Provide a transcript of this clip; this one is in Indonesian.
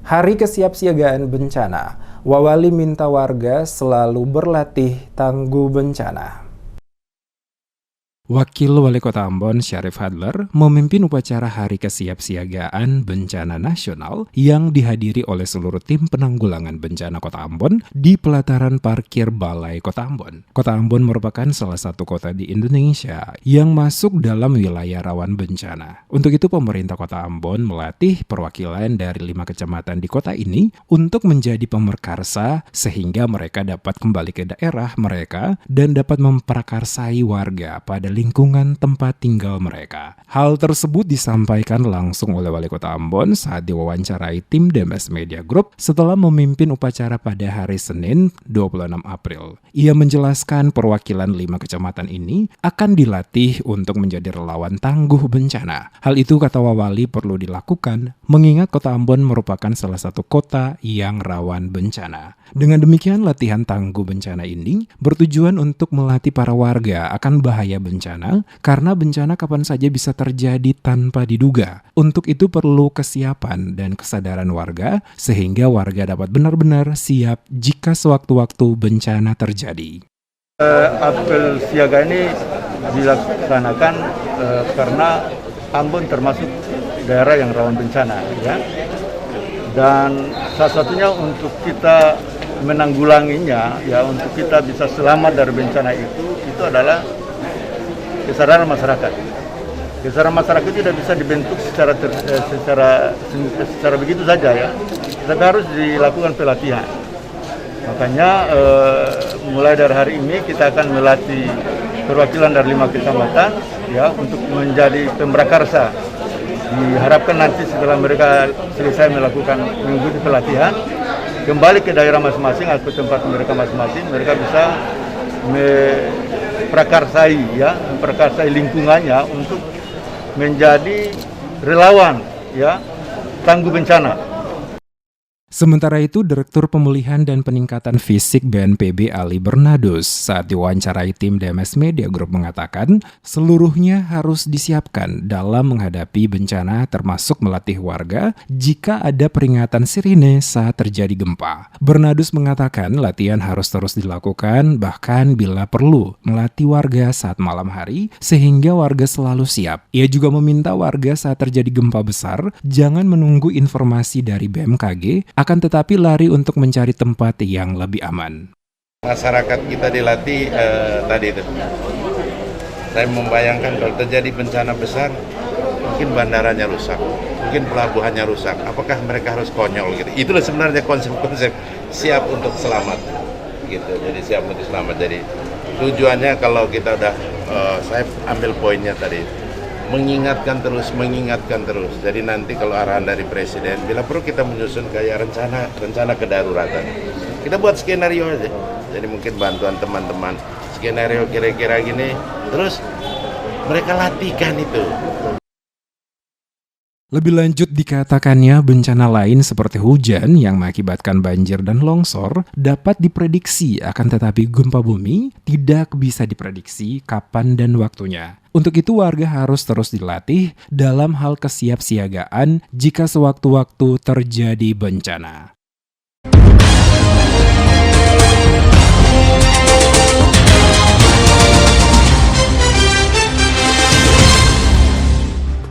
Hari Kesiapsiagaan Bencana, Wawali minta warga selalu berlatih tangguh bencana. Wakil Wali Kota Ambon, Syarif Hadler, memimpin upacara Hari Kesiapsiagaan Bencana Nasional yang dihadiri oleh seluruh tim penanggulangan bencana Kota Ambon di pelataran parkir Balai Kota Ambon. Kota Ambon merupakan salah satu kota di Indonesia yang masuk dalam wilayah rawan bencana. Untuk itu, pemerintah Kota Ambon melatih perwakilan dari 5 kecamatan di kota ini untuk menjadi pemerkarsa sehingga mereka dapat kembali ke daerah mereka dan dapat memprakarsai warga pada lingkungan tempat tinggal mereka. Hal tersebut disampaikan langsung oleh Wali Kota Ambon saat diwawancarai tim DMS Media Group setelah memimpin upacara pada hari Senin 26 April. Ia menjelaskan perwakilan 5 kecamatan ini akan dilatih untuk menjadi relawan tangguh bencana. Hal itu, kata Wawali, perlu dilakukan mengingat Kota Ambon merupakan salah satu kota yang rawan bencana. Dengan demikian, latihan tangguh bencana ini bertujuan untuk melatih para warga akan bahaya bencana karena bencana kapan saja bisa terjadi tanpa diduga. Untuk itu perlu kesiapan dan kesadaran warga sehingga warga dapat benar-benar siap jika sewaktu-waktu bencana terjadi. Apel siaga ini dilaksanakan karena Ambon termasuk daerah yang rawan bencana, ya. Dan salah satunya untuk kita menanggulanginya, ya, untuk kita bisa selamat dari bencana itu adalah kesadaran masyarakat. Kesadaran masyarakat tidak bisa dibentuk secara begitu saja, ya. Tapi harus dilakukan pelatihan. Makanya mulai dari hari ini kita akan melatih perwakilan dari 5 kecamatan, ya, untuk menjadi pemrakarsa. Diharapkan nanti setelah mereka selesai mengikuti pelatihan, kembali ke daerah masing-masing atau tempat mereka masing-masing, mereka bisa memprakarsai lingkungannya untuk menjadi relawan, ya, tangguh bencana. Sementara itu, Direktur Pemulihan dan Peningkatan Fisik BNPB Ali Bernadus saat diwawancarai tim DMS Media Group mengatakan seluruhnya harus disiapkan dalam menghadapi bencana termasuk melatih warga jika ada peringatan sirine saat terjadi gempa. Bernadus mengatakan latihan harus terus dilakukan bahkan bila perlu melatih warga saat malam hari sehingga warga selalu siap. Ia juga meminta warga saat terjadi gempa besar jangan menunggu informasi dari BMKG, akan tetapi lari untuk mencari tempat yang lebih aman. Masyarakat kita dilatih tadi itu. Saya membayangkan kalau terjadi bencana besar, mungkin bandaranya rusak, mungkin pelabuhannya rusak. Apakah mereka harus konyol gitu? Itulah sebenarnya konsep-konsep siap untuk selamat, gitu. Jadi siap untuk selamat. Jadi tujuannya kalau kita udah, saya ambil poinnya tadi. Mengingatkan terus. Jadi nanti kalau arahan dari Presiden, bila perlu kita menyusun kayak rencana kedaruratan. Kita buat skenario aja. Jadi mungkin bantuan teman-teman, skenario kira-kira gini, terus mereka latihkan itu. Lebih lanjut dikatakannya bencana lain seperti hujan yang mengakibatkan banjir dan longsor dapat diprediksi, akan tetapi gempa bumi tidak bisa diprediksi kapan dan waktunya. Untuk itu warga harus terus dilatih dalam hal kesiapsiagaan jika sewaktu-waktu terjadi bencana.